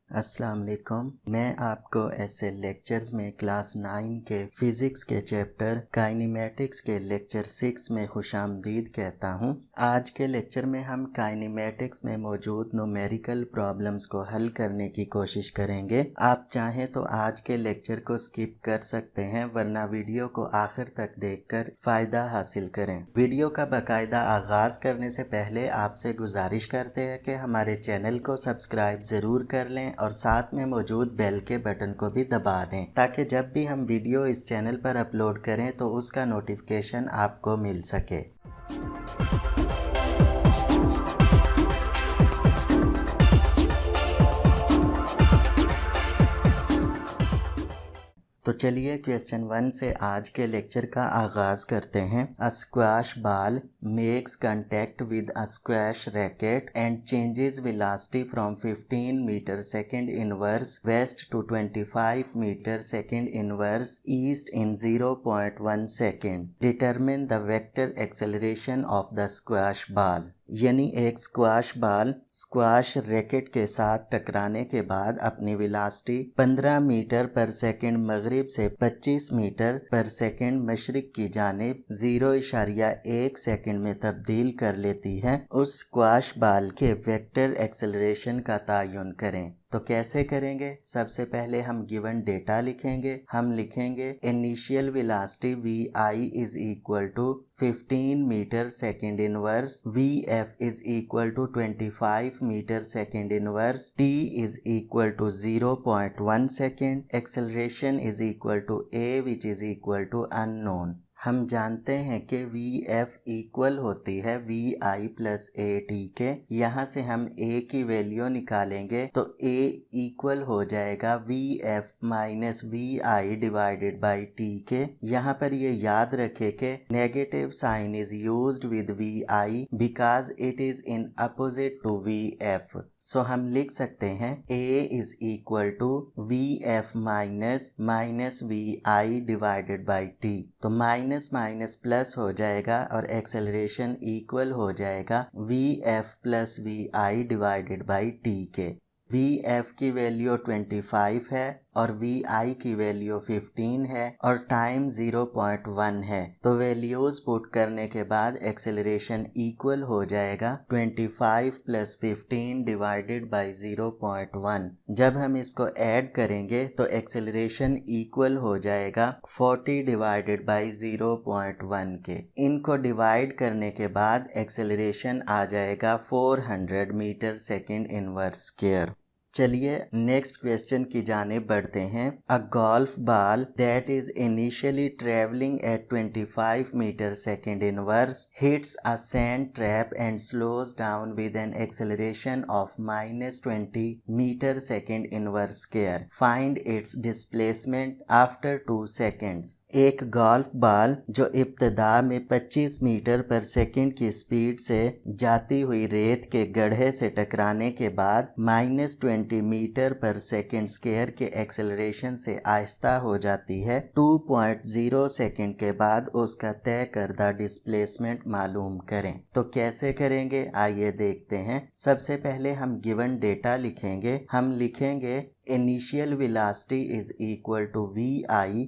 अस्सलाम वालेकुम। मैं आपको ऐसे लेक्चर्स में क्लास 9 के फिज़िक्स के चैप्टर काइनेमेटिक्स के लेक्चर 6 में खुशामदीद कहता हूँ। आज के लेक्चर में हम काइनेमेटिक्स में मौजूद न्यूमेरिकल प्रॉब्लम्स को हल करने की कोशिश करेंगे। आप चाहें तो आज के लेक्चर को स्किप कर सकते हैं, वरना वीडियो को आखिर तक देखकर फ़ायदा हासिल करें। वीडियो का बाकायदा आगाज़ करने से पहले आपसे गुजारिश करते हैं कि हमारे चैनल को सब्सक्राइब ज़रूर कर लें और साथ में मौजूद बेल के बटन को भी दबा दें, ताकि जब भी हम वीडियो इस चैनल पर अपलोड करें तो उसका नोटिफिकेशन आपको मिल सके। तो चलिए क्वेश्चन 1 से आज के लेक्चर का आगाज़ करते हैं। A squash ball makes contact with a squash racket and changes velocity from 15 meter second inverse west to 25 meter second inverse east in 0.1 second. Determine the vector acceleration of the squash ball. यानी एक squash ball squash racket के साथ टकराने के बाद अपनी velocity 15 metre पर second मगरिब से 25 मीटर पर सेकंड मशरिक की जानिब 0.1 सेकंड में तब्दील कर लेती है। उस स्क्वाश बॉल के वेक्टर एक्सेलरेशन का तयन करें। तो कैसे करेंगे? सबसे पहले हम गिवन डेटा लिखेंगे। हम लिखेंगे initial velocity vi is equal to 15 metre second inverse, vf is equal to 25 metre second inverse, t is equal to 0.1 second, acceleration is equal to a which is equal to unknown. हम जानते हैं कि Vf equal होती है Vi plus At के। यहाँ से हम A की वैल्यू निकालेंगे तो A इक्वल हो जाएगा Vf minus Vi divided by T के। यहाँ पर ये याद रखें कि negative sign is used with Vi because it is in opposite to Vf। So हम लिख सकते हैं A is equal to Vf minus Vi divided by T। तो माइनस माइनस प्लस हो जाएगा और एक्सेलरेशन इक्वल हो जाएगा Vf plus Vi divided by T के। Vf की वैल्यू 25 है और Vi की वैल्यू 15 है और टाइम 0.1 है। तो वैल्यूज पुट करने के बाद एक्सेलरेशन इक्वल हो जाएगा 25 प्लस 15 डिवाइडेड बाई 0.1। जब हम इसको ऐड करेंगे तो एक्सेलरेशन इक्वल हो जाएगा 40 डिवाइडेड बाई 0.1 के। इनको डिवाइड करने के बाद एक्सेलरेशन आ जाएगा 400 मीटर सेकेंड इनवर्स स्क्वायर। चलिए नेक्स्ट क्वेश्चन की जानिब बढ़ते हैं। A golf ball that is initially travelling at 25 metre second inverse hits a sand trap and slows down with an acceleration of -20 metre second inverse square. Find its displacement after 2 seconds. एक golf ball जो इब्तदा में 25 metre पर second की speed से जाती हुई रेत के गड्ढे से टकराने के बाद -20 मीटर पर सेकंड स्क्वायर के एक्सेलरेशन से आहिस्ता हो जाती है। 2.0 सेकंड के बाद उसका तय करदा डिस्प्लेसमेंट मालूम करें। तो कैसे करेंगे आइए देखते हैं। सबसे पहले हम गिवन डेटा लिखेंगे। हम लिखेंगे initial velocity is equal to Vi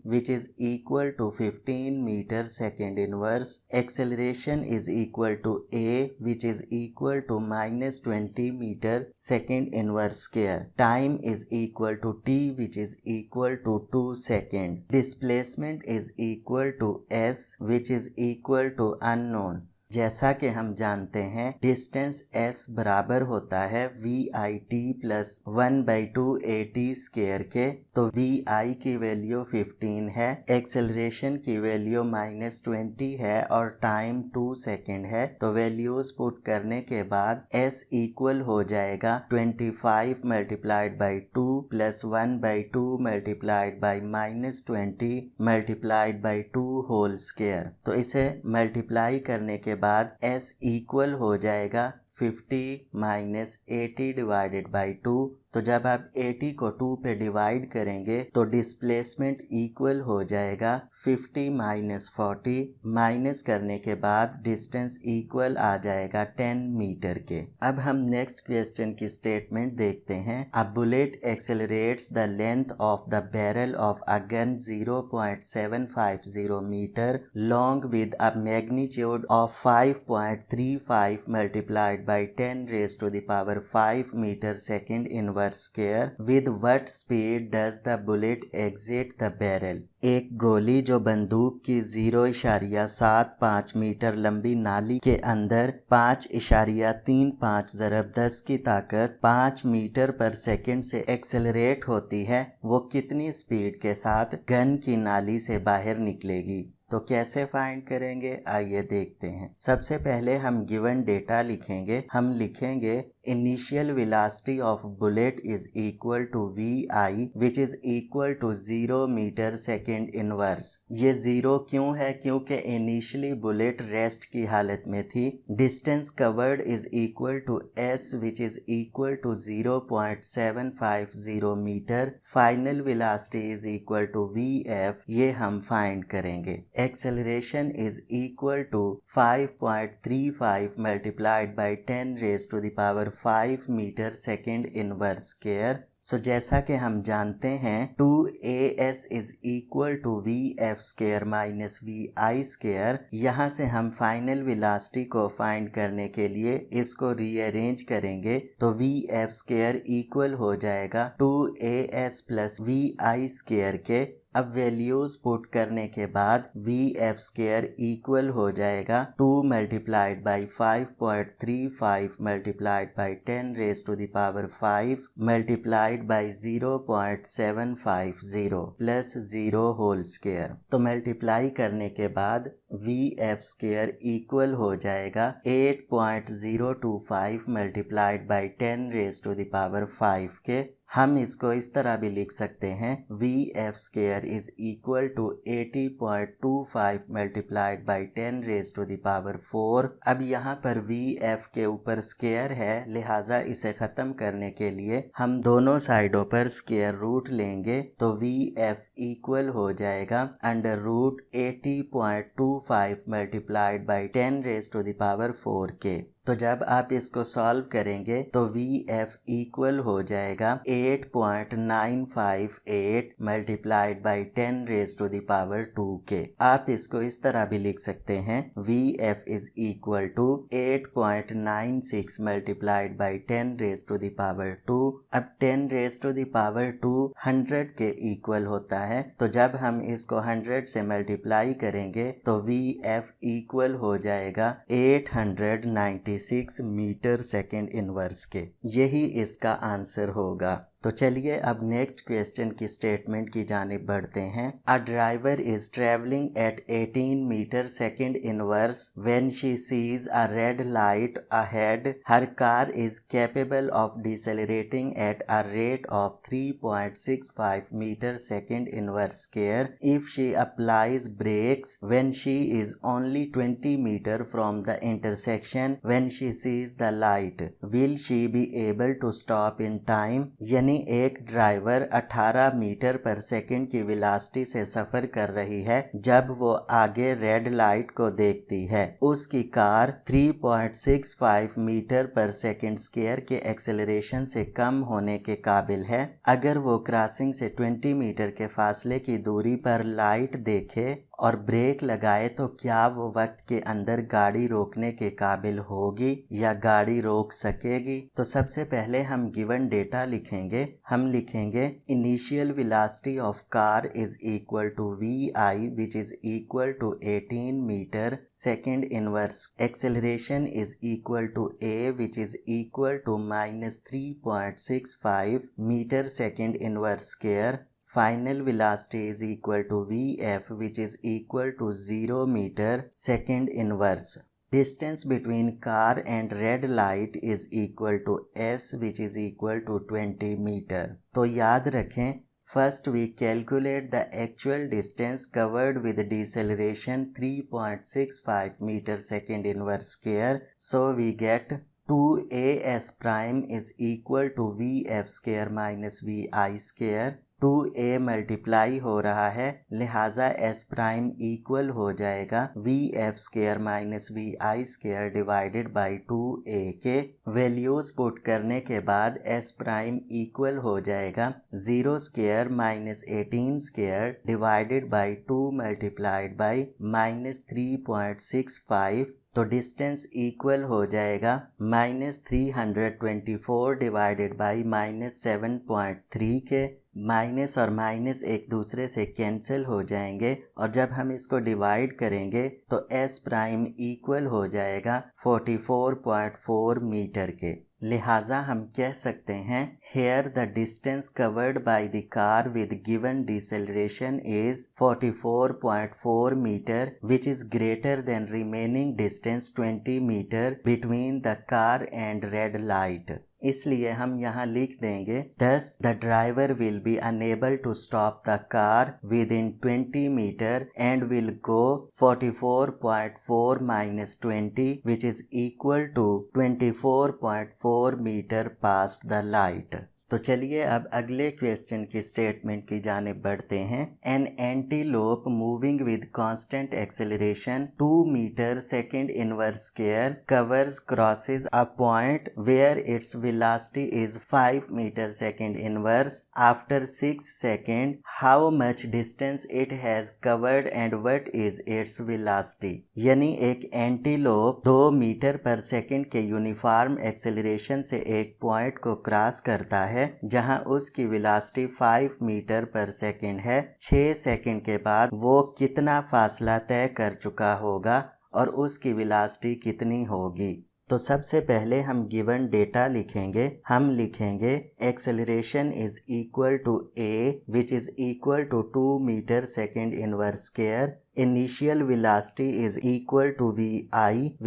which is equal to 15 meter second inverse. Acceleration is equal to A which is equal to -20 meter second inverse square. Time is equal to T which is equal to 2 second. Displacement is equal to S which is equal to unknown. जैसा कि हम जानते हैं distance s बराबर होता है VIT plus 1/2 AT square के। तो Vi की वैल्यू 15 है, एक्सेलरेशन की वैल्यू -20 है और टाइम 2 सेकेंड है। तो वैल्यूज पुट करने के बाद s इक्वल हो जाएगा 25 multiplied by 2 plus 1/2 multiplied by -20 multiplied by 2 whole square. तो इसे मल्टीप्लाई करने के बाद s इक्वल हो जाएगा 50 माइनस 80 डिवाइडेड बाई 2। तो जब आप 80 को 2 पे डिवाइड करेंगे तो डिस्प्लेसमेंट इक्वल हो जाएगा 50 माइनस 40, माइनस करने के बाद डिस्टेंस इक्वल आ जाएगा 10 मीटर के। अब हम नेक्स्ट क्वेश्चन की स्टेटमेंट देखते हैं। A bullet accelerates the length of the barrel of a gun 0.750 metre long with a magnitude of 5.35 multiplied by 10 raised to the power 5 meter second inverse square. With what speed does the bullet exit the barrel? एक गोली जो बंदूक की 0.75 metre लंबी नाली के अंदर 5.35 ज़रब 10 की ताकत 5 मीटर पर सेकंड से एक्सेलरेट होती है, वो कितनी स्पीड के साथ गन की नाली से बाहर निकलेगी? तो कैसे फाइंड करेंगे, आइए देखते हैं। सबसे पहले हम गिवन डेटा लिखेंगे। हम लिखेंगे initial velocity of bullet is equal to VI which is equal to 0 metre second inverse. ये 0 क्यों है? क्योंकि इनिशियली बुलेट रेस्ट की हालत में थी। Distance covered is equal to S which is equal to 0.750 metre. Final velocity is equal to VF, ये हम फाइंड करेंगे। Acceleration is equal to 5.35 multiplied by 10 raised to the power 5 metre second inverse square. So जैसा कि हम जानते हैं 2AS is equal to VF square minus VI square. यहाँ से हम फाइनल वेलोसिटी को फाइंड करने के लिए इसको रीअरेंज करेंगे तो VF स्क्वायर इक्वल हो जाएगा 2AS प्लस VI स्क्वायर के। अब वैल्यूज पुट करने के बाद VF स्क्वायर इक्वल हो जाएगा 2 multiplied by 5.35 multiplied by 10 raised to the power 5 multiplied by 0.750 plus 0 whole square. तो मल्टीप्लाई करने के बाद VF स्क्वायर इक्वल हो जाएगा 8.025 multiplied by 10 raised to the power 5 के। हम इसको इस तरह भी लिख सकते हैं VF square is equal to 80.25 multiplied by 10 raised to the power 4। अब यहाँ पर VF के ऊपर स्क्वायर है, लिहाजा इसे खत्म करने के लिए हम दोनों साइडों पर स्क्वायर रूट लेंगे तो VF इक्वल हो जाएगा under root 80.25 multiplied by 10 raised to the power 4 के। तो जब आप इसको सॉल्व करेंगे तो VF इक्वल हो जाएगा 8.958 multiplied by 10 raised to the power 2 के। आप इसको इस तरह भी लिख सकते हैं VF is equal to 8.96 multiplied by 10 raised to the power 2। अब 10 raised to the power 2 100 के इक्वल होता है, तो जब हम इसको 100 से मल्टीप्लाई करेंगे तो VF इक्वल हो जाएगा 896 मीटर सेकेंड इनवर्स के। यही इसका आंसर होगा। तो चलिए अब नेक्स्ट क्वेश्चन की स्टेटमेंट की जानिब बढ़ते हैं। A driver is travelling at 18 metre second inverse when she sees a red light ahead. Her car is capable of decelerating at a rate of 3.65 metre second inverse square if she applies brakes when she is only 20 metre from the intersection when she sees the light. Will she be able to stop in time? यानी एक driver 18 metre पर second की velocity से सफर कर रही है। जब वो आगे रेड लाइट को देखती है, उसकी कार 3.65 मीटर पर सेकंड स्क्वायर के एक्सेलरेशन से कम होने के काबिल है। अगर वो क्रॉसिंग से 20 मीटर के फासले की दूरी पर लाइट देखे और ब्रेक लगाए तो क्या वो वक्त के अंदर गाड़ी रोकने के काबिल होगी या गाड़ी रोक सकेगी? तो सबसे पहले हम गिवन डेटा लिखेंगे। हम लिखेंगे initial velocity of car is equal to VI which is equal to 18 metre second inverse. Acceleration is equal to A which is equal to -3.65 metre second inverse square. Final velocity is equal to VF which is equal to 0 meter second inverse. Distance between car and red light is equal to S which is equal to 20 meter. तो याद रखें, first we calculate the actual distance covered with deceleration 3.65 meter second inverse square. So we get 2as prime is equal to vf square minus vi square। 2a multiply हो रहा है, लिहाजा s prime equal हो जाएगा vf square minus vi square divided by 2a के। Values put करने के बाद s प्राइम इक्वल हो जाएगा 0 square minus 18 square divided by 2 multiplied by minus 3.65। तो डिस्टेंस इक्वल हो जाएगा -324 डिवाइडेड बाई -7.3 के। माइनस और माइनस एक दूसरे से कैंसिल हो जाएंगे और जब हम इसको डिवाइड करेंगे तो s प्राइम इक्वल हो जाएगा 44.4 मीटर के। लिहाजा हम कह सकते हैं here the distance covered by the car with given deceleration is 44.4 metre which is greater than remaining distance 20 metre between the car and red light. इसलिए हम यहाँ लिख देंगे thus the driver will be unable to stop the car within 20 meter and will go 44.4 minus 20 which is equal to 24.4 meter past the light। तो चलिए अब अगले question की स्टेटमेंट की जानिब बढ़ते हैं। An antelope moving with constant acceleration 2 metre second inverse square covers crosses a point where its velocity is 5 metre second inverse after 6 second. How much distance it has covered and what is its velocity. यानी एक antelope 2 metre पर second के uniform acceleration से एक point को cross करता है जहां उसकी वेलोसिटी 5 मीटर पर सेकेंड है। 6 सेकेंड के बाद वो कितना फासला तय कर चुका होगा और उसकी वेलोसिटी कितनी होगी। तो सबसे पहले हम गिवन डेटा लिखेंगे। हम लिखेंगे acceleration is equal to a which is equal to 2 metre second inverse square. Initial velocity is equal to vi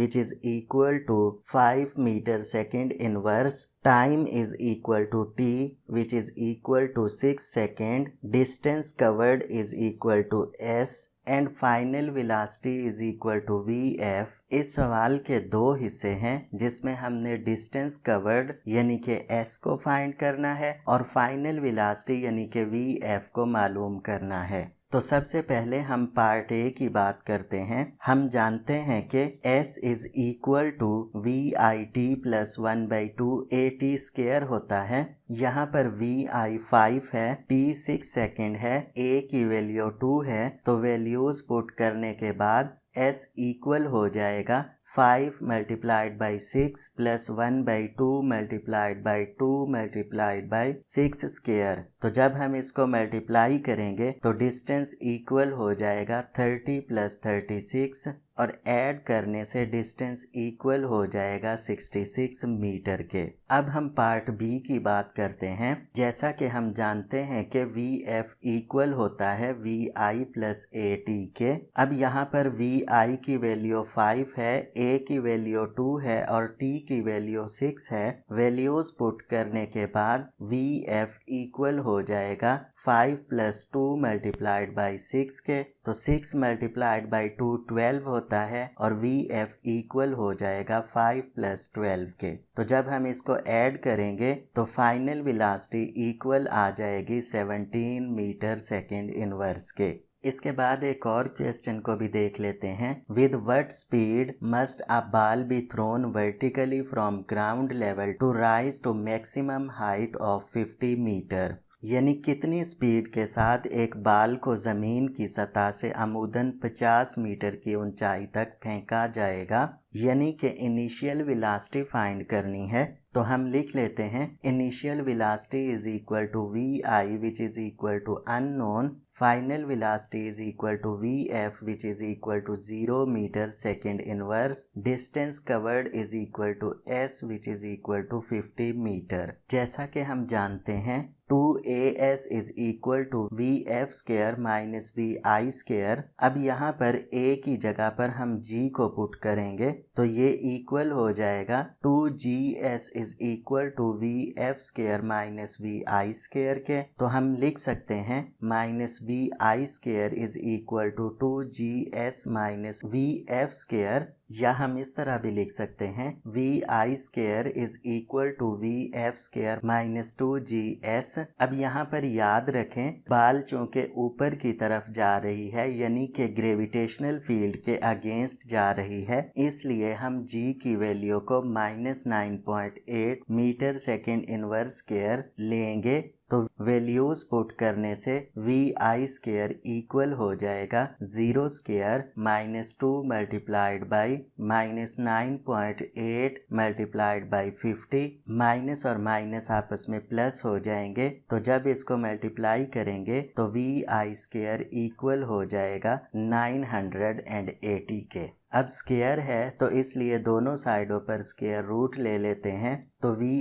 which is equal to 5 meter second inverse. Time is equal to t which is equal to 6 second. Distance covered is equal to s and final velocity is equal to vf। इस सवाल के दो हिस्से हैं जिसमें हमने distance covered यानी कि s को फाइंड करना है और फाइनल वेलोसिटी यानी कि vf को मालूम करना है। तो सबसे पहले हम पार्ट ए की बात करते हैं। हम जानते हैं कि s is equal to VIT plus 1/2 AT square होता है। यहाँ पर VI 5 है, T 6 सेकेंड है, A की वैल्यू 2 है। तो वैल्यूज पुट करने के बाद S इक्वल हो जाएगा 5 multiplied by 6 plus 1/2 multiplied by 2 multiplied by 6 square. तो जब हम इसको मल्टीप्लाई करेंगे तो डिस्टेंस इक्वल हो जाएगा 30 प्लस 36 और ऐड करने से डिस्टेंस इक्वल हो जाएगा 66 मीटर के। अब हम पार्ट बी की बात करते हैं। जैसा कि हम जानते हैं कि VF इक्वल होता है VI प्लस AT के। अब यहाँ पर VI की वैल्यू 5 है, A की वैल्यू 2 है और T की वैल्यू 6 है। वैल्यूज पुट करने के बाद VF इक्वल हो जाएगा 5 प्लस 2 मल्टीप्लाइड बाई 6 के। तो 6 मल्टीप्लाइड बाई 2 12 होता है और VF इक्वल हो जाएगा 5 प्लस 12 के। तो जब हम इसको ऐड करेंगे तो फाइनल वेलोसिटी इक्वल आ जाएगी 17 मीटर सेकेंड इनवर्स के। इसके बाद एक और क्वेश्चन को भी देख लेते हैं। With what speed must a ball be thrown vertically from ground level to rise to maximum height of 50 metre. यानी कितनी स्पीड के साथ एक बाल को ज़मीन की सतह से अमूदन 50 मीटर की ऊंचाई तक फेंका जाएगा। यानी कि इनिशियल वेलोसिटी फाइंड करनी है। तो हम लिख लेते हैं initial velocity is equal to VI which is equal to unknown. Final velocity is equal to VF which is equal to 0 metre second inverse. Distance covered is equal to S which is equal to 50 metre. जैसा कि हम जानते हैं 2AS is equal to VF square minus VI square. अब यहाँ पर A की जगह पर हम G को पुट करेंगे तो ये इक्वल हो जाएगा 2GS is equal to VF square minus VI square के। तो हम लिख सकते हैं minus VI square is equal to 2GS minus VF square. या हम इस तरह भी लिख सकते हैं vi² is equal to vf² minus 2gs। अब यहाँ पर याद रखें बाल चूंकि ऊपर की तरफ जा रही है यानी कि ग्रेविटेशनल फील्ड के अगेंस्ट जा रही है, इसलिए हम g की वैल्यू को -9.8 मीटर सेकेंड इनवर्स स्क्वायर लेंगे। तो वैल्यूज पुट करने से vi² इक्वल हो जाएगा 0² minus 2 multiplied by -9.8 multiplied by 50। Minus और माइनस आपस में प्लस हो जाएंगे, तो जब इसको मल्टीप्लाई करेंगे तो vi² इक्वल हो जाएगा 980 के। अब स्क्वायर है तो इसलिए दोनों साइडों पर स्क्वायर रूट ले लेते हैं, तो vi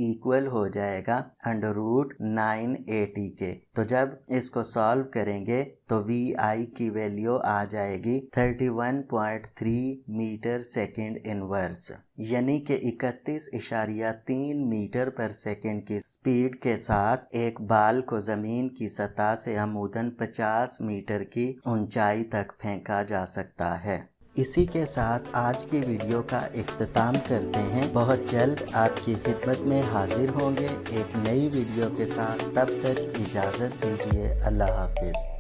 इक्वल हो जाएगा √980 के। तो जब इसको सॉल्व करेंगे तो vi की वैल्यू आ जाएगी 31.3 मीटर सेकेंड इनवर्स, यानी कि 31.3 मीटर पर सेकेंड की स्पीड के साथ एक बाल को जमीन की सतह से अमूदन 50 मीटर की ऊंचाई तक फेंका जा सकता है। इसी के साथ आज की वीडियो का इख्तिताम करते हैं। बहुत जल्द आपकी खिदमत में हाजिर होंगे एक नई वीडियो के साथ। तब तक इजाज़त दीजिए। अल्लाह हाफिज़।